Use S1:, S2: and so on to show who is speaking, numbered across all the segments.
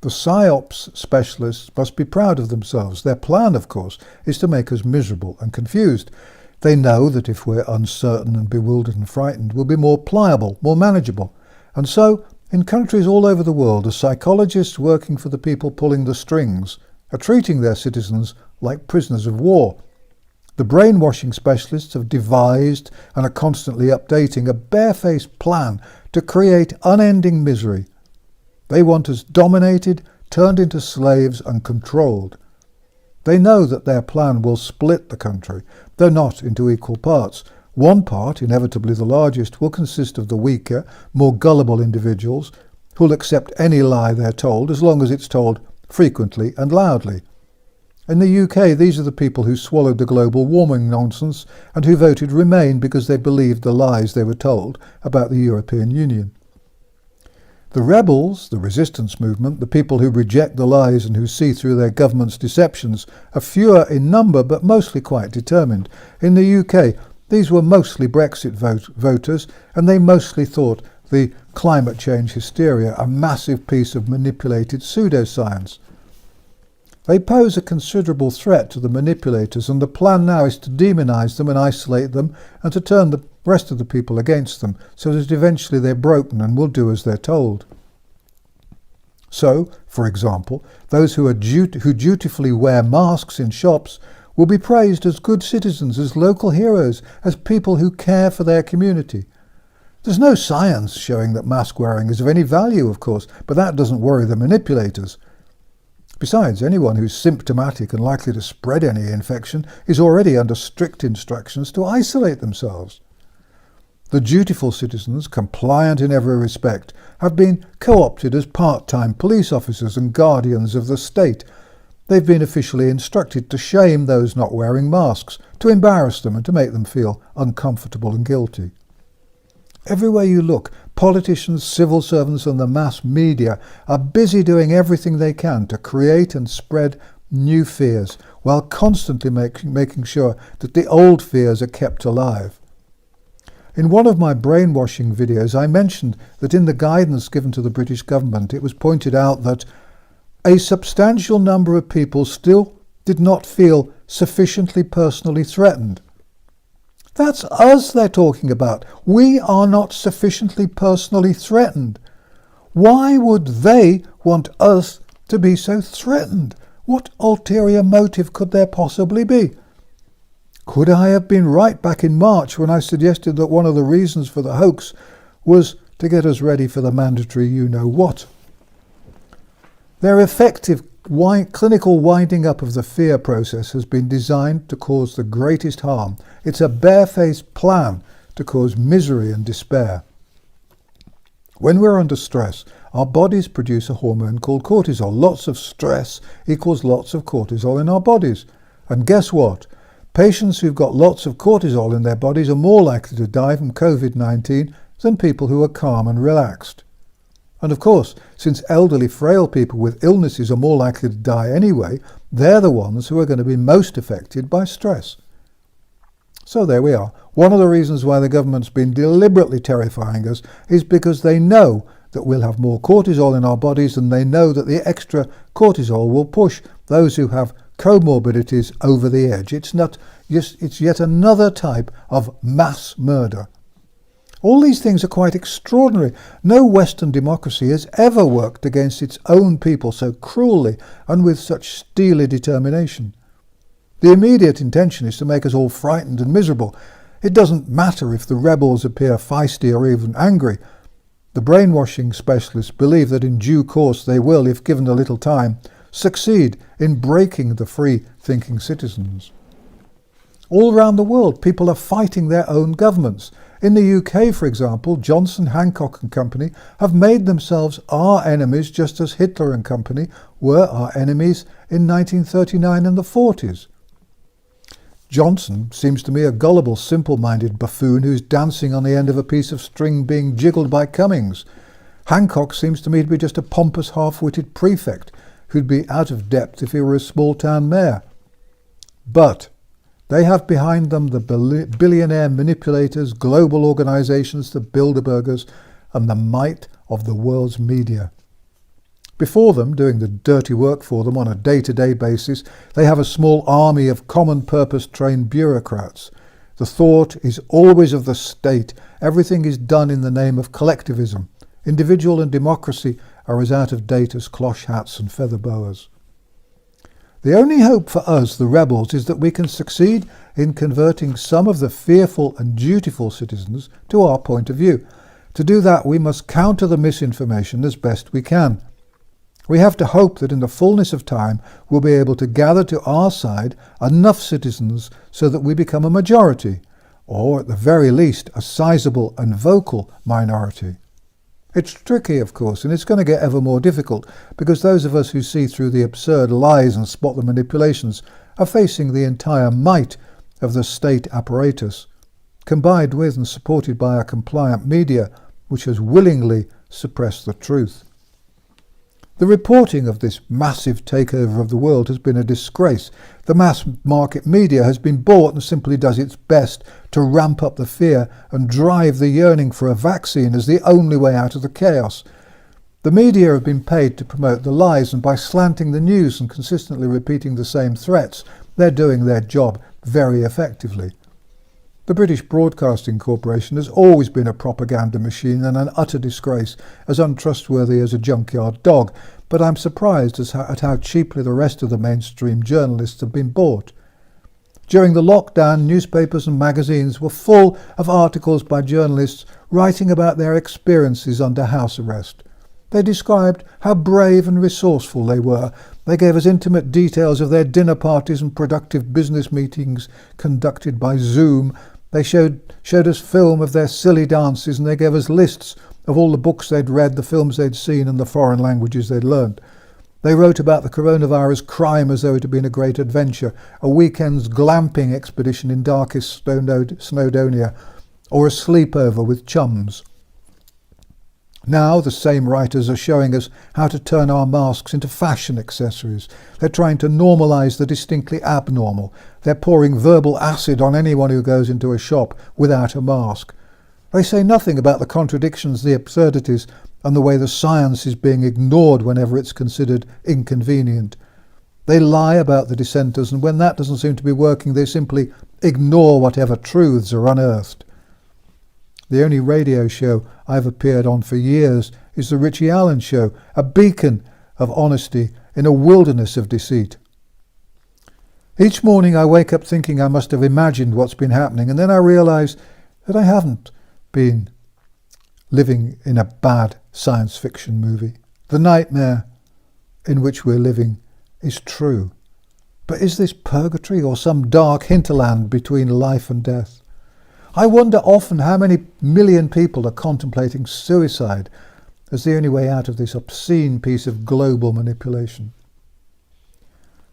S1: The PSYOPs specialists must be proud of themselves. Their plan, of course, is to make us miserable and confused. They know that if we're uncertain and bewildered and frightened, we'll be more pliable, more manageable. And so, in countries all over the world, the psychologists working for the people pulling the strings are treating their citizens like prisoners of war. The brainwashing specialists have devised and are constantly updating a barefaced plan to create unending misery. They want us dominated, turned into slaves and controlled. They know that their plan will split the country, though not into equal parts. One part, inevitably the largest, will consist of the weaker, more gullible individuals who'll accept any lie they're told as long as it's told frequently and loudly. In the UK, these are the people who swallowed the global warming nonsense and who voted Remain because they believed the lies they were told about the European Union. The rebels, the resistance movement, the people who reject the lies and who see through their government's deceptions, are fewer in number but mostly quite determined. In the UK, these were mostly Brexit voters, and they mostly thought the climate change hysteria a massive piece of manipulated pseudoscience. They pose a considerable threat to the manipulators, and the plan now is to demonize them and isolate them and to turn the rest of the people against them, so that eventually they're broken and will do as they're told. So, for example, those who dutifully wear masks in shops will be praised as good citizens, as local heroes, as people who care for their community. There's no science showing that mask wearing is of any value, of course, but that doesn't worry the manipulators. Besides, anyone who's symptomatic and likely to spread any infection is already under strict instructions to isolate themselves. The dutiful citizens, compliant in every respect, have been co-opted as part-time police officers and guardians of the state. They've been officially instructed to shame those not wearing masks, to embarrass them and to make them feel uncomfortable and guilty. Everywhere you look, politicians, civil servants and the mass media are busy doing everything they can to create and spread new fears, while constantly making sure that the old fears are kept alive. In one of my brainwashing videos, I mentioned that in the guidance given to the British government, it was pointed out that a substantial number of people still did not feel sufficiently personally threatened. That's us they're talking about. We are not sufficiently personally threatened. Why would they want us to be so threatened? What ulterior motive could there possibly be? Could I have been right back in March when I suggested that one of the reasons for the hoax was to get us ready for the mandatory you-know-what? Their effective clinical winding up of the fear process has been designed to cause the greatest harm. It's a barefaced plan to cause misery and despair. When we're under stress, our bodies produce a hormone called cortisol. Lots of stress equals lots of cortisol in our bodies. And guess what? Patients who've got lots of cortisol in their bodies are more likely to die from COVID-19 than people who are calm and relaxed. And of course, since elderly, frail people with illnesses are more likely to die anyway, they're the ones who are going to be most affected by stress. So there we are. One of the reasons why the government's been deliberately terrifying us is because they know that we'll have more cortisol in our bodies, and they know that the extra cortisol will push those who have comorbidities over the edge. It's yet another type of mass murder. All these things are quite extraordinary. No Western democracy has ever worked against its own people so cruelly and with such steely determination. The immediate intention is to make us all frightened and miserable. It doesn't matter if the rebels appear feisty or even angry. The brainwashing specialists believe that in due course they will, if given a little time, succeed in breaking the free-thinking citizens. All around the world, people are fighting their own governments. In the UK, for example, Johnson, Hancock and Company have made themselves our enemies, just as Hitler and Company were our enemies in 1939 and the 40s. Johnson seems to me a gullible, simple-minded buffoon who's dancing on the end of a piece of string being jiggled by Cummings. Hancock seems to me to be just a pompous, half-witted prefect who'd be out of depth if he were a small-town mayor. But they have behind them the billionaire manipulators, global organizations, the Bilderbergers, and the might of the world's media. Before them, doing the dirty work for them on a day-to-day basis, they have a small army of common-purpose trained bureaucrats. The thought is always of the state. Everything is done in the name of collectivism. Individual and democracy are as out of date as cloche hats and feather boas. The only hope for us, the rebels, is that we can succeed in converting some of the fearful and dutiful citizens to our point of view. To do that, we must counter the misinformation as best we can. We have to hope that in the fullness of time we'll be able to gather to our side enough citizens so that we become a majority, or at the very least a sizable and vocal minority. It's tricky, of course, and it's going to get ever more difficult, because those of us who see through the absurd lies and spot the manipulations are facing the entire might of the state apparatus, combined with and supported by a compliant media which has willingly suppressed the truth. The reporting of this massive takeover of the world has been a disgrace. The mass market media has been bought and simply does its best to ramp up the fear and drive the yearning for a vaccine as the only way out of the chaos. The media have been paid to promote the lies, and by slanting the news and consistently repeating the same threats, they're doing their job very effectively. The British Broadcasting Corporation has always been a propaganda machine and an utter disgrace, as untrustworthy as a junkyard dog, but I'm surprised at how cheaply the rest of the mainstream journalists have been bought. During the lockdown, newspapers and magazines were full of articles by journalists writing about their experiences under house arrest. They described how brave and resourceful they were. They gave us intimate details of their dinner parties and productive business meetings conducted by Zoom. They showed us film of their silly dances, and they gave us lists of all the books they'd read, the films they'd seen, and the foreign languages they'd learned. They wrote about the coronavirus crime as though it had been a great adventure, a weekend's glamping expedition in darkest Snowdonia, or a sleepover with chums. Now the same writers are showing us how to turn our masks into fashion accessories. They're trying to normalise the distinctly abnormal. They're pouring verbal acid on anyone who goes into a shop without a mask. They say nothing about the contradictions, the absurdities, and the way the science is being ignored whenever it's considered inconvenient. They lie about the dissenters, and when that doesn't seem to be working, they simply ignore whatever truths are unearthed. The only radio show I've appeared on for years is the Richie Allen Show, a beacon of honesty in a wilderness of deceit. Each morning I wake up thinking I must have imagined what's been happening, and then I realise that I haven't been living in a bad science fiction movie. The nightmare in which we're living is true. But is this purgatory or some dark hinterland between life and death? I wonder often how many million people are contemplating suicide as the only way out of this obscene piece of global manipulation.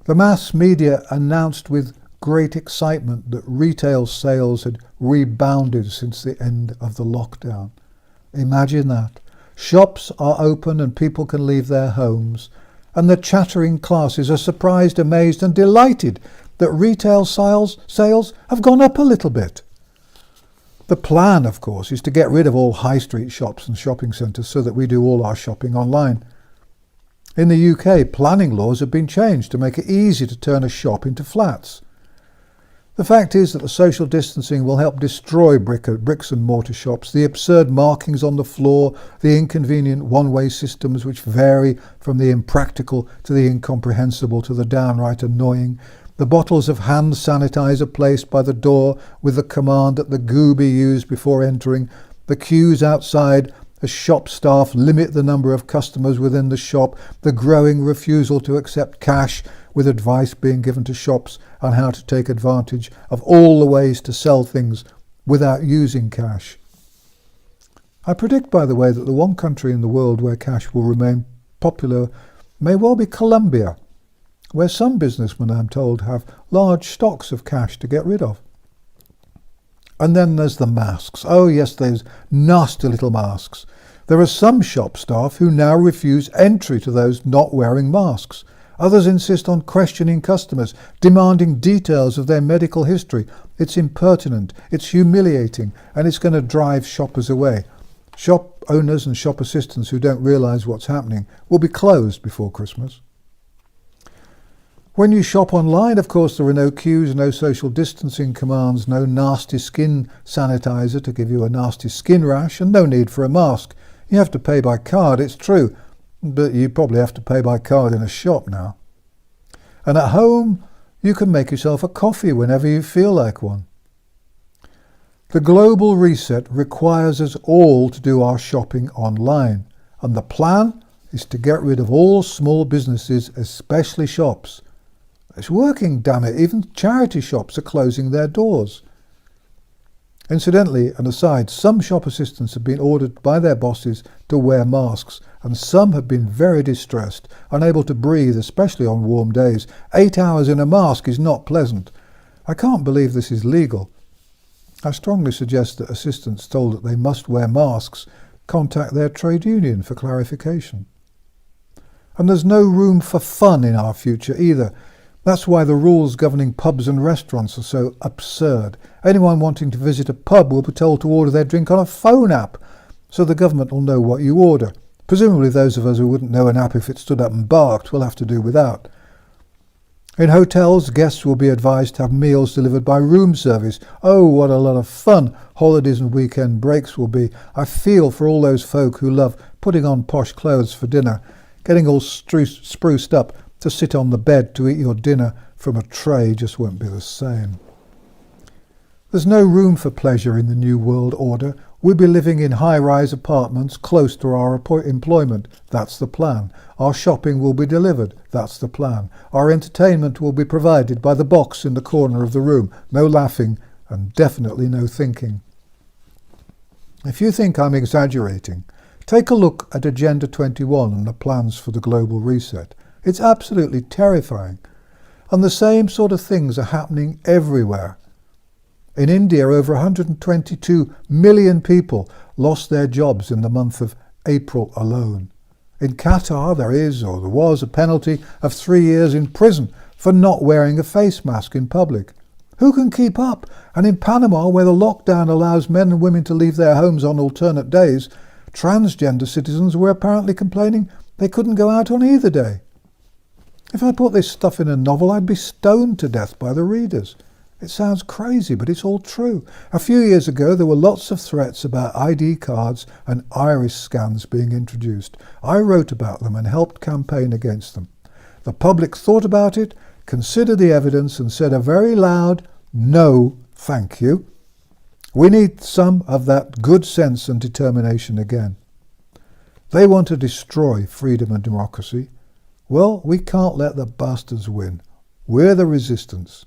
S1: The mass media announced with great excitement that retail sales had rebounded since the end of the lockdown. Imagine that. Shops are open and people can leave their homes, and the chattering classes are surprised, amazed and delighted that retail sales have gone up a little bit. The plan, of course, is to get rid of all high street shops and shopping centres so that we do all our shopping online. In the UK, planning laws have been changed to make it easy to turn a shop into flats. The fact is that the social distancing will help destroy bricks and mortar shops, the absurd markings on the floor, the inconvenient one-way systems which vary from the impractical to the incomprehensible to the downright annoying, the bottles of hand sanitizer placed by the door with the command that the goo be used before entering, the queues outside as shop staff limit the number of customers within the shop, the growing refusal to accept cash, with advice being given to shops on how to take advantage of all the ways to sell things without using cash. I predict, by the way, that the one country in the world where cash will remain popular may well be Colombia, where some businessmen, I'm told, have large stocks of cash to get rid of. And then there's the masks. Oh yes, those nasty little masks. There are some shop staff who now refuse entry to those not wearing masks. Others insist on questioning customers, demanding details of their medical history. It's impertinent, it's humiliating, and it's going to drive shoppers away. Shop owners and shop assistants who don't realise what's happening will be closed before Christmas. When you shop online, of course, there are no queues, no social distancing commands, no nasty skin sanitizer to give you a nasty skin rash, and no need for a mask. You have to pay by card, it's true, but you probably have to pay by card in a shop now. And at home, you can make yourself a coffee whenever you feel like one. The global reset requires us all to do our shopping online, and the plan is to get rid of all small businesses, especially shops. It's working, damn it. Even charity shops are closing their doors. Incidentally, and aside, some shop assistants have been ordered by their bosses to wear masks, and some have been very distressed, unable to breathe, especially on warm days. 8 hours in a mask is not pleasant. I can't believe this is legal. I strongly suggest that assistants told that they must wear masks contact their trade union for clarification. And there's no room for fun in our future either. That's why the rules governing pubs and restaurants are so absurd. Anyone wanting to visit a pub will be told to order their drink on a phone app, so the government will know what you order. Presumably those of us who wouldn't know an app if it stood up and barked will have to do without. In hotels, guests will be advised to have meals delivered by room service. Oh, what a lot of fun holidays and weekend breaks will be. I feel for all those folk who love putting on posh clothes for dinner, getting all spruced up to sit on the bed to eat your dinner from a tray just won't be the same. There's no room for pleasure in the new world order. We'll be living in high-rise apartments close to our employment. That's the plan. Our shopping will be delivered. That's the plan. Our entertainment will be provided by the box in the corner of the room. No laughing and definitely no thinking. If you think I'm exaggerating, take a look at Agenda 21 and the plans for the global reset. It's absolutely terrifying. And the same sort of things are happening everywhere. In India, over 122 million people lost their jobs in the month of April alone. In Qatar, there was a penalty of 3 years in prison for not wearing a face mask in public. Who can keep up? And in Panama, where the lockdown allows men and women to leave their homes on alternate days, transgender citizens were apparently complaining they couldn't go out on either day. If I put this stuff in a novel, I'd be stoned to death by the readers. It sounds crazy, but it's all true. A few years ago, there were lots of threats about ID cards and iris scans being introduced. I wrote about them and helped campaign against them. The public thought about it, considered the evidence, and said a very loud, no, thank you. We need some of that good sense and determination again. They want to destroy freedom and democracy. Well, we can't let the bastards win. We're the resistance.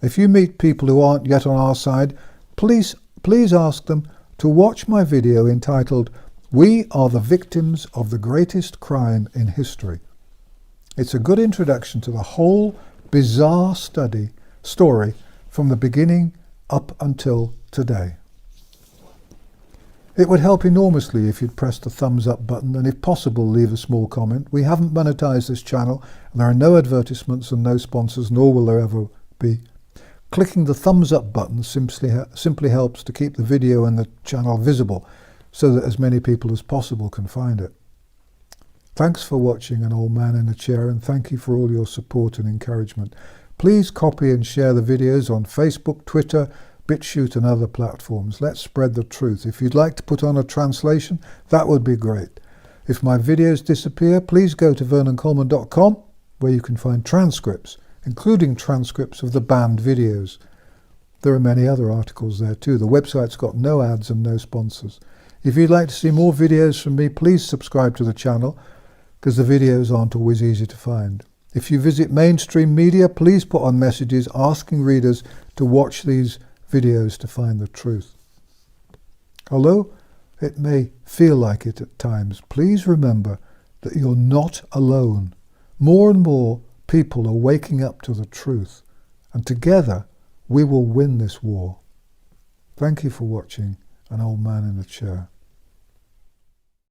S1: If you meet people who aren't yet on our side, please ask them to watch my video entitled "We Are the Victims of the Greatest Crime in History." It's a good introduction to the whole bizarre story from the beginning up until today. It would help enormously if you'd press the thumbs up button and if possible leave a small comment. We haven't monetized this channel and there are no advertisements and no sponsors, nor will there ever be. Clicking the thumbs up button simply helps to keep the video and the channel visible so that as many people as possible can find it. Thanks for watching An Old Man in a Chair, and thank you for all your support and encouragement. Please copy and share the videos on Facebook, Twitter, BitChute and other platforms. Let's spread the truth. If you'd like to put on a translation, that would be great. If my videos disappear, please go to vernoncoleman.com where you can find transcripts, including transcripts of the banned videos. There are many other articles there too. The website's got no ads and no sponsors. If you'd like to see more videos from me, please subscribe to the channel because the videos aren't always easy to find. If you visit mainstream media, please put on messages asking readers to watch these videos to find the truth. Although it may feel like it at times, please remember that you're not alone. More and more people are waking up to the truth, and together we will win this war. Thank you for watching An Old Man in a Chair.